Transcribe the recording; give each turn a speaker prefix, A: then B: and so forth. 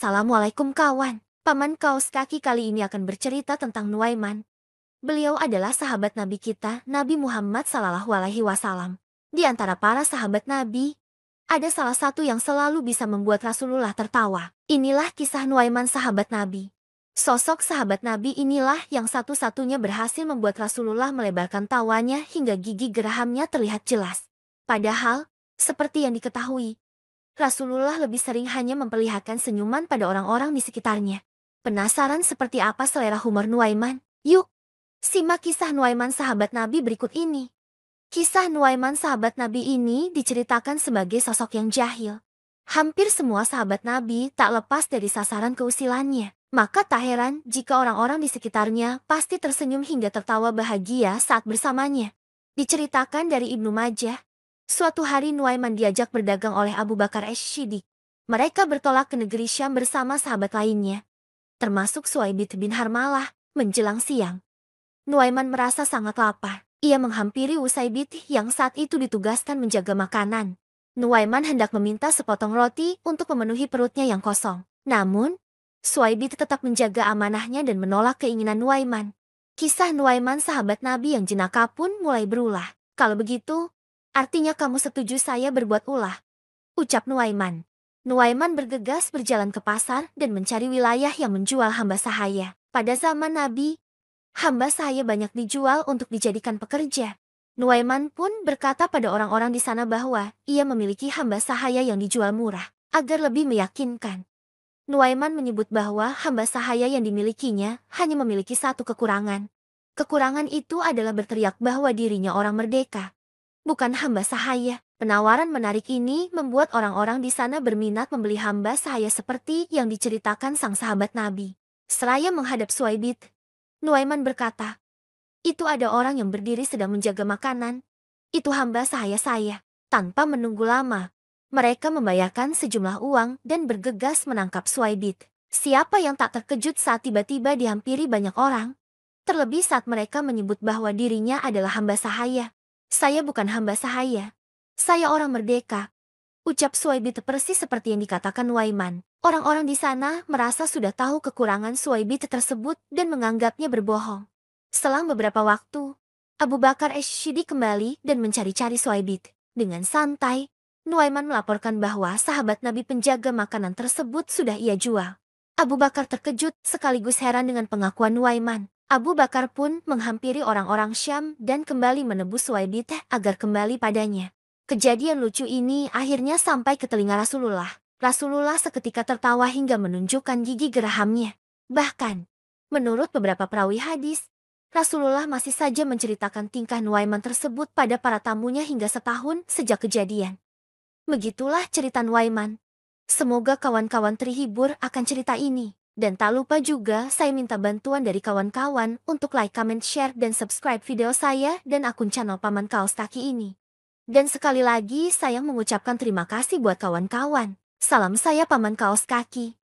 A: Assalamualaikum kawan. Paman Kaos Kaki kali ini akan bercerita tentang Nuaiman. Beliau adalah sahabat Nabi kita, Nabi Muhammad SAW. Di antara para sahabat Nabi, ada salah satu yang selalu bisa membuat Rasulullah tertawa. Inilah kisah Nuaiman sahabat Nabi. Sosok sahabat Nabi inilah yang satu-satunya berhasil membuat Rasulullah melebarkan tawanya hingga gigi gerahamnya terlihat jelas. Padahal, seperti yang diketahui, Rasulullah lebih sering hanya memperlihatkan senyuman pada orang-orang di sekitarnya. Penasaran seperti apa selera humor Nuaiman? Yuk, simak kisah Nuaiman sahabat Nabi berikut ini. Kisah Nuaiman sahabat Nabi ini diceritakan sebagai sosok yang jahil. Hampir semua sahabat Nabi tak lepas dari sasaran keusilannya. Maka tak heran jika orang-orang di sekitarnya pasti tersenyum hingga tertawa bahagia saat bersamanya. Diceritakan dari Ibnu Majah, suatu hari Nuaiman diajak berdagang oleh Abu Bakar As-Siddiq. Mereka bertolak ke negeri Syam bersama sahabat lainnya, termasuk Suaibit bin Harmalah. Menjelang siang, Nuaiman merasa sangat lapar. Ia menghampiri Usaibit yang saat itu ditugaskan menjaga makanan. Nuaiman hendak meminta sepotong roti untuk memenuhi perutnya yang kosong. Namun, Suaibit tetap menjaga amanahnya dan menolak keinginan Nuaiman. Kisah Nuaiman sahabat Nabi yang jenaka pun mulai berulah. Kalau begitu, artinya kamu setuju saya berbuat ulah, ucap Nuaiman. Nuaiman bergegas berjalan ke pasar dan mencari wilayah yang menjual hamba sahaya. Pada zaman Nabi, hamba sahaya banyak dijual untuk dijadikan pekerja. Nuaiman pun berkata pada orang-orang di sana bahwa ia memiliki hamba sahaya yang dijual murah, agar lebih meyakinkan. Nuaiman menyebut bahwa hamba sahaya yang dimilikinya hanya memiliki satu kekurangan. Kekurangan itu adalah berteriak bahwa dirinya orang merdeka, bukan hamba sahaya. Penawaran menarik ini membuat orang-orang di sana berminat membeli hamba sahaya seperti yang diceritakan sang sahabat Nabi. Seraya menghadap Suaibit, Nuaiman berkata, "Itu ada orang yang berdiri sedang menjaga makanan. Itu hamba sahaya saya." Tanpa menunggu lama, mereka membayarkan sejumlah uang dan bergegas menangkap Suaibit. Siapa yang tak terkejut saat tiba-tiba dihampiri banyak orang? Terlebih saat mereka menyebut bahwa dirinya adalah hamba sahaya. "Saya bukan hamba sahaya. Saya orang merdeka," ucap Suaibit persis seperti yang dikatakan Nuaiman. Orang-orang di sana merasa sudah tahu kekurangan Suaibit tersebut dan menganggapnya berbohong. Selang beberapa waktu, Abu Bakar As-Siddiq kembali dan mencari-cari Suaibit. Dengan santai, Nuaiman melaporkan bahwa sahabat Nabi penjaga makanan tersebut sudah ia jual. Abu Bakar terkejut sekaligus heran dengan pengakuan Nuaiman. Abu Bakar pun menghampiri orang-orang Syam dan kembali menebus Suaibit agar kembali padanya. Kejadian lucu ini akhirnya sampai ke telinga Rasulullah. Rasulullah seketika tertawa hingga menunjukkan gigi gerahamnya. Bahkan, menurut beberapa perawi hadis, Rasulullah masih saja menceritakan tingkah Nuaiman tersebut pada para tamunya hingga setahun sejak kejadian. Begitulah cerita Nuaiman. Semoga kawan-kawan terhibur akan cerita ini. Dan tak lupa juga saya minta bantuan dari kawan-kawan untuk like, comment, share, dan subscribe video saya dan akun channel Paman Kaos Kaki ini. Dan sekali lagi saya mengucapkan terima kasih buat kawan-kawan. Salam saya Paman Kaos Kaki.